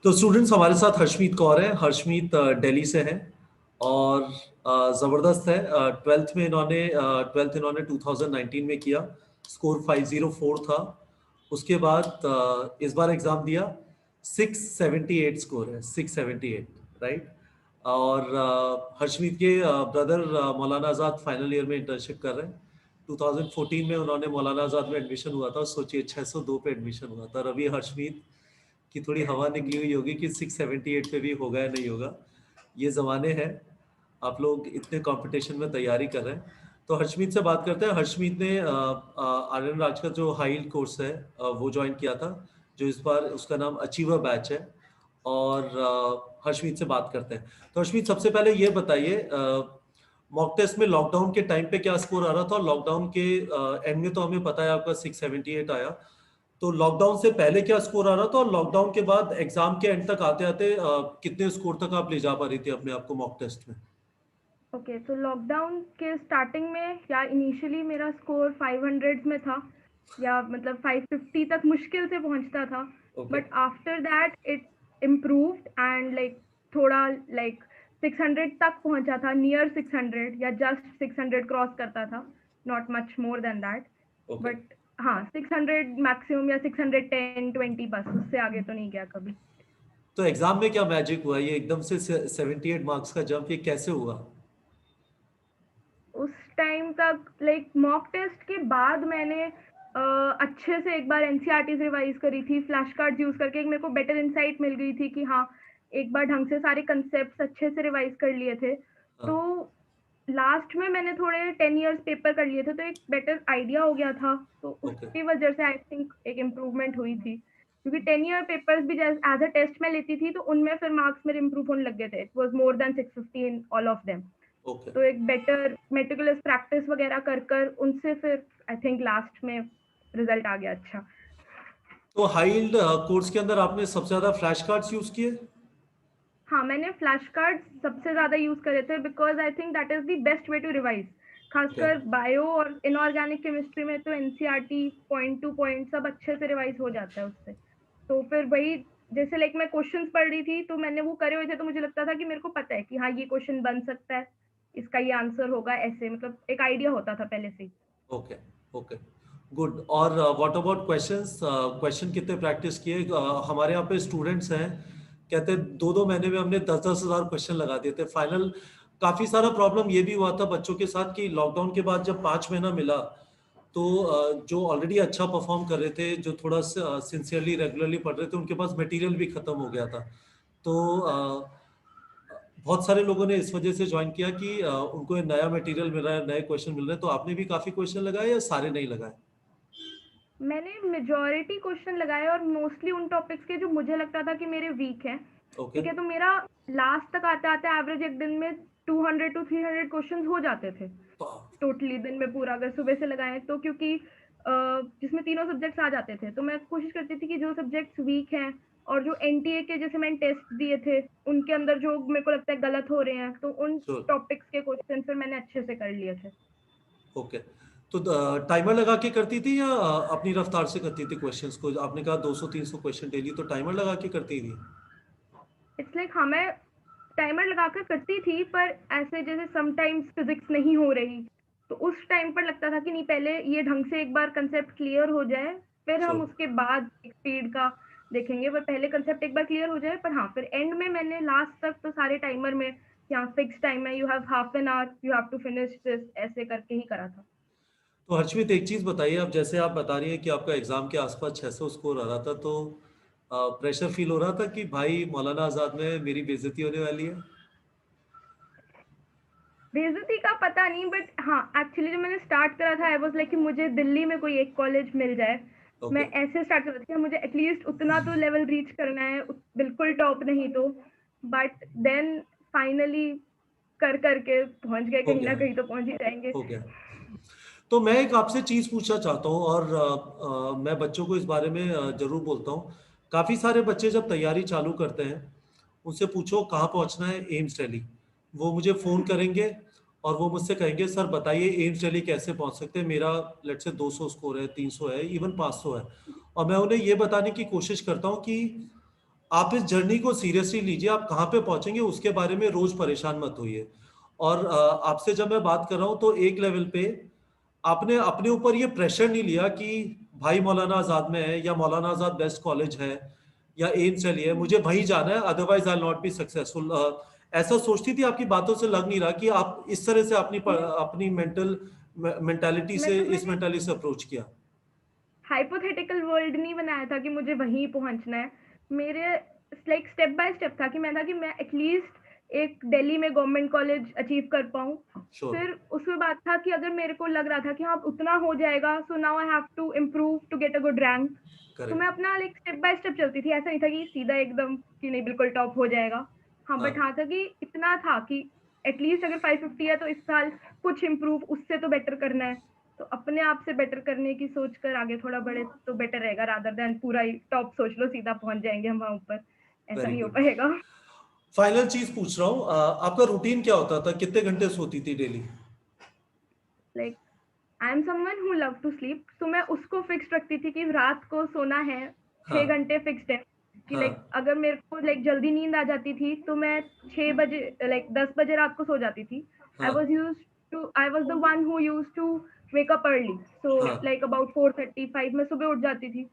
तो स्टूडेंट्स हमारे साथ हर्षमीत कौर है। हर्षमीत दिल्ली से है और ज़बरदस्त है। ट्वेल्थ इन्होंने 2019 में किया। स्कोर 504 था। उसके बाद इस बार एग्ज़ाम दिया। 678 स्कोर है, 678, राइट। और हर्षमीत के ब्रदर मौलाना आज़ाद फाइनल ईयर में इंटर्नशिप कर रहे हैं। 2014 में उन्होंने मौलाना आज़ाद में एडमिशन हुआ था। सोचिए 602 पे एडमिशन हुआ था। और अभी हर्षमीत कि थोड़ी हवा निकली हुई होगी कि 678 पे भी होगा या नहीं होगा। ये ज़माने हैं, आप लोग इतने कंपटीशन में तैयारी कर रहे हैं। तो हर्षमीत से बात करते हैं। हर्षमीत ने आर्यन राज का जो हाई कोर्स है वो ज्वाइन किया था, जो इस बार उसका नाम अचीवर बैच है। और हर्षमीत से बात करते हैं। तो हर्षमीत, सबसे पहले ये बताइए, मॉक टेस्ट में लॉकडाउन के टाइम पे क्या स्कोर आ रहा था, और लॉकडाउन के एंड में तो हमें पता है आपका 678 आया। तो लॉकडाउन से पहले क्या स्कोर आ रहा था, और लॉकडाउन के बाद एग्जाम के एंड तक आते आते कितने स्कोर तक आप ले जा पा रही थी अपने आप को मॉक टेस्ट में? ओके, तो लॉकडाउन के स्टार्टिंग में या इनिशियली मेरा स्कोर 500 में था, या मतलब 550 तक मुश्किल से पहुंचता था। Okay. But after that it improved and like थोड़ा लाइक 600 तक पहुंचा था, नियर 600 या जस्ट 600 क्रॉस करता था, not much more than that. Okay. But हाँ, 600 मैक्सिमम या 610 20, बस उससे आगे तो नहीं गया कभी। तो एग्जाम में क्या मैजिक हुआ, ये एकदम से 78 मार्क्स का जंप ये कैसे हुआ? उस टाइम तक लाइक मॉक टेस्ट के बाद मैंने अच्छे से एक बार एनसीईआरटी रिवाइज करी थी, फ्लैश कार्ड्स यूज करके। एक मेरे को बेटर इंसाइट मिल गई थी कि हाँ, एक बार ढंग से सारे कंसेप्ट्स अच्छे से रिवाइज कर लिए थे। हाँ। तो लास्ट में मैंने थोड़े 10 इयर्स पेपर कर लिए थे, तो एक बेटर आइडिया हो गया था। तो ओके। उसकी वजह से आई थिंक एक इम्प्रूवमेंट हुई थी, क्योंकि 10 ईयर पेपर्स भी एज अ टेस्ट में लेती थी, तो उनमें फिर मार्क्स मेरे इम्प्रूव होने लग गए थे। It was more than 650 in all of them. Okay. तो एक बेटर मेटिकुलस प्रैक्टिस वगैरह कर कर उनसे फिर आई थिंक लास्ट में रिजल्ट आ गया अच्छा। तो हाई यील्ड कोर्स के अंदर आपने सबसे ज्यादा फ्लैश कार्ड्स यूज किए? हाँ, मैंने फ्लैश कार्ड सबसे ज़्यादा यूज़ करे थे, because I think that is the best way to revise. Okay. खासकर बायो और इनऑर्गेनिक केमिस्ट्री में तो एनसीईआरटी पॉइंट टू पॉइंट सब अच्छे से रिवाइज हो जाता है उससे। तो फिर वही, जैसे लाइक मैं क्वेश्चंस पढ़ रही थी तो मैंने वो करे हुए थे, तो मुझे लगता था कि मेरे को पता है कि हाँ, ये क्वेश्चन बन सकता है, इसका ये आंसर होगा, ऐसे मतलब एक आइडिया होता था पहले से ही। ओके। ओके। गुड। और व्हाट अबाउट क्वेश्चंस? क्वेश्चन कितने प्रैक्टिस किए? हमारे यहाँ पे स्टूडेंट्स हैं, कहते हैं 2-2 महीने में हमने 10-10 हज़ार क्वेश्चन लगा दिए थे फाइनल। काफी सारा प्रॉब्लम ये भी हुआ था बच्चों के साथ कि लॉकडाउन के बाद जब 5 महीना मिला, तो जो ऑलरेडी अच्छा परफॉर्म कर रहे थे, जो थोड़ा सिंसियरली रेगुलरली पढ़ रहे थे, उनके पास मटेरियल भी खत्म हो गया था। तो बहुत सारे लोगों ने इस वजह से ज्वाइन किया कि उनको ये नया मटेरियल मिल रहा है, नए क्वेश्चन मिल रहे हैं। तो आपने भी काफी क्वेश्चन लगाए या सारे नहीं लगाए? मैंने मेजॉरिटी क्वेश्चन लगाए, और मोस्टली उन टॉपिक्स के जो मुझे लगता था कि मेरे वीक हैं। ओके। ठीक है, तो मेरा लास्ट तक आते आते एवरेज एक दिन में 200 to 300 क्वेश्चन हो जाते थे टोटली दिन में पूरा, अगर सुबह से लगाए तो। क्योंकि जिसमें तीनों सब्जेक्ट्स आ जाते थे, तो मैं कोशिश करती थी कि जो सब्जेक्ट्स वीक हैं और जो एनटीए के जैसे मैंने टेस्ट दिए थे उनके अंदर जो मेरे को लगता है गलत हो रहे हैं, तो उन श्योर। टॉपिक्स के क्वेश्चन फिर मैंने अच्छे से कर लिए थे। ओके। तो टाइमर लगा के करती थी या अपनी रफ्तार से करती थी क्वेश्चंस को? आपने कहा 200-300 क्वेश्चन डेली, तो टाइमर लगा के करती थी? इट्स लाइक हाँ, मैं टाइमर लगाकर करती थी, पर ऐसे जैसे समटाइम्स फिजिक्स नहीं हो रही, तो उस टाइम पर लगता था कि नहीं, पहले ये ढंग से एक बार कंसेप्ट क्लियर हो जाए, फिर हम श्योर। उसके बाद स्पीड का देखेंगे। पर पहले कंसेप्ट एक बार क्लियर हो जाए। पर हाँ, फिर एंड में मैंने लास्ट तक तो सारे टाइमर में, यहाँ फिक्स टाइम है, you have half an hour, you have to finish this, ऐसे करके ही करा था। तो हर्षमीत, एक चीज बताइए, अब जैसे आप बता रही हैं कि आपका एग्जाम के आसपास 600 स्कोर आ रहा था, तो प्रेशर फील हो रहा था कि भाई मौलाना आजाद में मेरी बेइज्जती होने वाली है? बेइज्जती का पता नहीं, बट हाँ, एक्चुअली जब मैंने स्टार्ट करा था, आई वाज लाइक कि मुझे दिल्ली में कोई एक कॉलेज मिल जाए। मैं ओके। ऐसे स्टार्ट कर रही थी, मुझे एटलीस्ट उतना तो लेवल रीच करना है, बिल्कुल टॉप नहीं तो। बट देन फाइनली कर करके पहुंच गए, हो कहीं गया। ना कहीं तो पहुंच ही जाएंगे। हो गया। तो मैं एक आपसे चीज पूछना चाहता हूँ, और मैं बच्चों को इस बारे में जरूर बोलता हूँ। काफी सारे बच्चे जब तैयारी चालू करते हैं, उनसे पूछो कहाँ पहुंचना है एम्स दिल्ली, वो मुझे फोन करेंगे और वो मुझसे कहेंगे सर बताइए एम्स दिल्ली कैसे पहुंच सकते हैं, मेरा लेट से 200 स्कोर है, 300 है, इवन 500 है। और मैं उन्हें ये बताने की कोशिश करता हूँ कि आप इस जर्नी को सीरियसली लीजिए, आप कहाँ पे पहुंचेंगे उसके बारे में रोज परेशान मत होइए। और आपसे जब मैं बात कर रहा हूँ तो एक लेवल पे आपने अपने ऊपर ये प्रेशर नहीं लिया कि भाई मौलाना आजाद में है या मौलाना आजाद बेस्ट कॉलेज है या एम्स चली है, मुझे वहीं जाना है, otherwise I not be successful. ऐसा सोचती थी? आपकी बातों से लग नहीं रहा कि आप इस तरह से अपनी नहीं, अपनी मेंटालिटी से, मतलब इस मैंने मेंटालिटी से अप्रोच किया। हाइपोथेटिकल वर्ल्ड नहीं बनाया था कि मुझे वहीं पहुंचना है। मेरे लाइक स्टेप बाय स्टेप था कि मैं एटलीस्ट एक दिल्ली में गवर्नमेंट कॉलेज अचीव कर पाऊँ। श्योर। फिर उसमें बात था कि अगर मेरे को लग रहा था कि हाँ उतना हो जाएगा, so now I have to improve to get a good rank. तो मैं करेक्ट। अपना लाइक स्टेप बाय स्टेप चलती थी, ऐसा नहीं था कि सीधा एकदम कि नहीं बिल्कुल टॉप हो जाएगा। हाँ बट हाँ। हाँ था कि इतना था कि एटलीस्ट अगर 550 है तो इस साल कुछ इम्प्रूव उससे तो बेटर करना है। तो अपने आप से बेटर करने की सोच कर आगे थोड़ा बढ़े तो बेटर रहेगा, रादर देन पूरा ही टॉप सोच लो सीधा पहुंच जाएंगे हम वहां ऊपर। ऐसा वेरी नहीं हो गुड। पाएगा। फाइनल चीज पूछ रहा हूँ, आपका रूटीन क्या होता था, कितने घंटे सोती थी daily? Like I am someone who love to sleep, तो मैं उसको फिक्स रखती थी कि रात को सोना है, हाँ। 6 घंटे फिक्स्ड है। कि हाँ। लाइक अगर मेरे को लाइक जल्दी नींद आ जाती थी तो मैं 6 बजे लाइक 10 बजे रात को सो जाती थी। हाँ। I was the one who used to wake up early, so हाँ। लाइक अबाउट 4:35 मैं सुबह उठ जाती थी।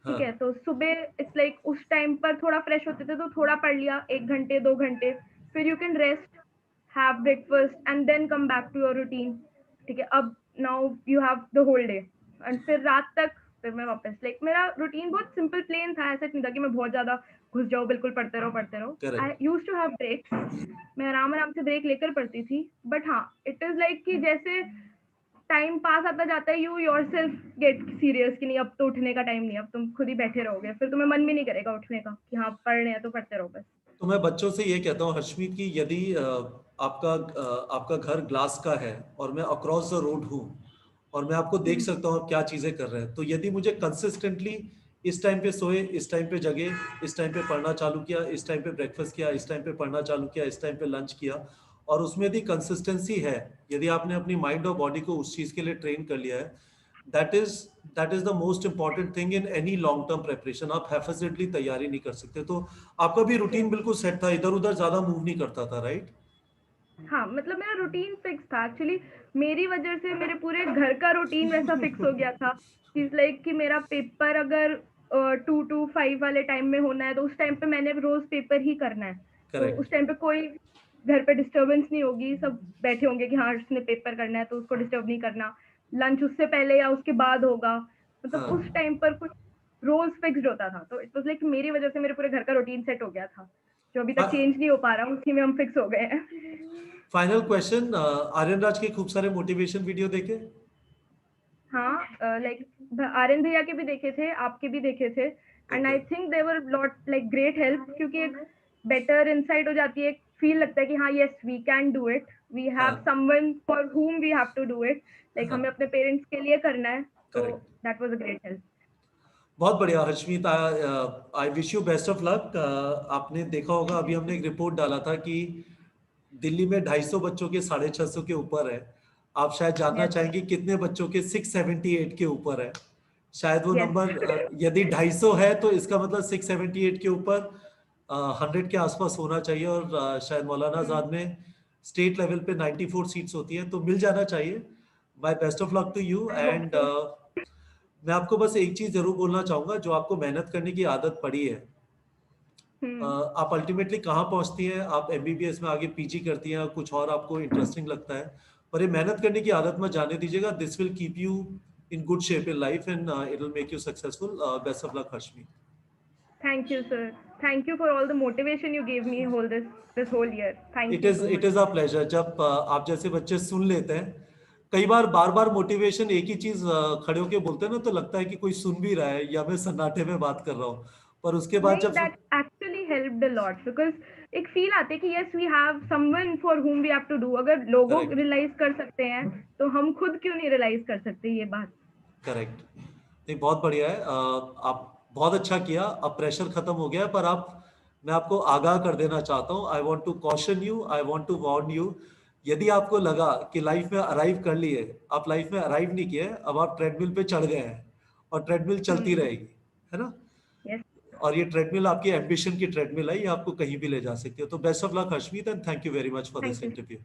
ठीक है, हाँ। तो सुबह इट्स लाइक उस टाइम पर थोड़ा फ्रेश होते थे तो थोड़ा पढ़ लिया 1 घंटे 2 घंटे, फिर you can rest, have breakfast and then come back to your routine. ठीक है, अब now you have the whole day and फिर रात तक फिर मैं वापस लाइक मेरा रूटीन बहुत सिंपल प्लेन था, ऐसा नहीं था कि मैं बहुत ज्यादा घुस जाऊँ बिल्कुल पढ़ते रहो। I correct. Use to have breaks, मैं आराम आराम से ब्रेक लेकर पढ़ती थी। बट हाँ, इट इज लाइक कि जैसे टाइम पास आता जाता है you your self get serious कि नहीं अब तो उठने का टाइम नहीं, अब तुम खुद ही बैठे रहोगे, फिर तुम्हें मन भी नहीं करेगा उठने का कि हाँ पढ़ रहे हैं तो पढ़ते रहो बस। तो मैं बच्चों से ये कहता हूँ हर्षमीत की, यदि आपका घर ग्लास का है और मैं अक्रॉस द रोड हूँ और मैं आपको देख सकता हूँ आप क्या चीजें कर रहे हैं, तो यदि मुझे कंसिस्टेंटली इस टाइम पे सोए, इस टाइम पे जगे, इस टाइम पे पढ़ना चालू किया, इस टाइम पे ब्रेकफास्ट किया, इस टाइम पे पढ़ना चालू किया, इस टाइम पे लंच किया, और उसमें यदि कंसिस्टेंसी है, यदि आपने अपनी माइंड और बॉडी को उस चीज के लिए ट्रेन कर लिया है, that is that is the most important thing in any long term preparation. आप हैफेजली तैयारी नहीं कर सकते। तो आपका भी रूटीन बिल्कुल सेट था, इधर उधर ज्यादा मूव नहीं करता था, राइट? हाँ, मतलब मेरा रूटीन फिक्स था एक्चुअली। मेरी वजह से मेरे पूरे घर का रूटीन वैसा फिक्स हो गया था कि लाइक कि मेरा पेपर अगर 2 to 5 वाले टाइम में होना है तो उस टाइम पे मैंने रोज पेपर ही करना है। तो करेक्ट। उस टाइम पे कोई घर पे डिस्टरबेंस नहीं होगी, सब बैठे होंगे कि हाँ उसने पेपर करना है तो उसको डिस्टर्ब नहीं करना। लंच उससे पहले या उसके बाद होगा, मतलब हाँ। उस टाइम पर कुछ रोज फिक्स्ड होता था। तो इट वाज लाइक मेरी वजह से मेरे पूरे घर का रूटीन सेट हो गया था, जो अभी तक चेंज नहीं हो पा रहा, उसी में हम फिक्स हो गए हैं। फाइनल क्वेश्चन, आर्यन राज के खूब सारे मोटिवेशन वीडियो देखे? हाँ, लाइक आर्यन भैया के भी देखे थे, आपके भी देखे थे, and okay. I think they were lot like great help, क्योंकि एक बेटर इंसाइट हो जाती है, एक फील लगता है कि हाँ yes we can do it, we have हाँ। Someone for whom we have to do it, like हाँ। हमें अपने पेरेंट्स के लिए करना है। तो correct. That was a great help. बहुत बढ़िया Harshmeet, I wish you best of luck. आपने देखा होगा अभी हमने एक रिपोर्ट डाला था कि दिल्ली में 250 बच्चों के 650 के ऊपर है। आप शायद जानना यस चाहेंगे कितने बच्चों के 678 के ऊपर है। शायद वो यस। नंबर यदि 250 है तो इसका मतलब 678 के ऊपर 100 के आसपास होना चाहिए। और शायद मौलाना आजाद में स्टेट लेवल पे 94 सीट्स होती हैं, तो मिल जाना चाहिए। My best of luck to you. I hope and so. मैं आपको बस एक चीज जरूर बोलना चाहूंगा, जो आपको मेहनत करने की आदत पड़ी है, आप अल्टीमेटली कहाँ पहुंचती हैं, आप एमबीबीएस में आगे पीजी करती हैं, कुछ और आपको इंटरेस्टिंग लगता है, पर ये मेहनत करने की आदत मत जाने दीजिएगा। This will keep you in good shape in life and it will make you successful. Best of luck Harshmi. Thank you sir, thank you for all the motivation you give me whole this whole year, thank it you is so it much. Is a pleasure जब आप जैसे बच्चे सुन लेते हैं। कई बार बार बार motivation एक ही चीज खड़े होके बोलते हैं ना, तो लगता है कि कोई सुन भी रहा है या मैं सन्नाटे में बात कर रहा हूँ, पर उसके बाद नहीं, जब that actually helped a lot because एक फील आती है कि yes we have someone for whom we have to do। अगर लोगों करेक्ट। रियलाइज कर सकते हैं तो हम खुद क्यों नहीं रियलाइज कर सकते ये बात। करेक्ट। नहीं, बहुत बढ़िया है। आप बहुत अच्छा किया, अब प्रेशर खत्म हो गया है, पर आप मैं आपको आगाह कर देना चाहता हूँ। I want to caution you, I want to warn you. यदि आपको लगा कि लाइफ में अराइव कर लिए, आप लाइफ में अराइव नहीं किए, अब आप ट्रेडमिल पे चढ़ गए हैं और ट्रेडमिल चलती हम्म। रहेगी, है ना? यस। और ये ट्रेडमिल आपकी एम्बिशन की ट्रेडमिल है, ये आपको कहीं भी ले जा सकती है। तो best of luck Harshmeet, and thank you very much for thank this you. Interview.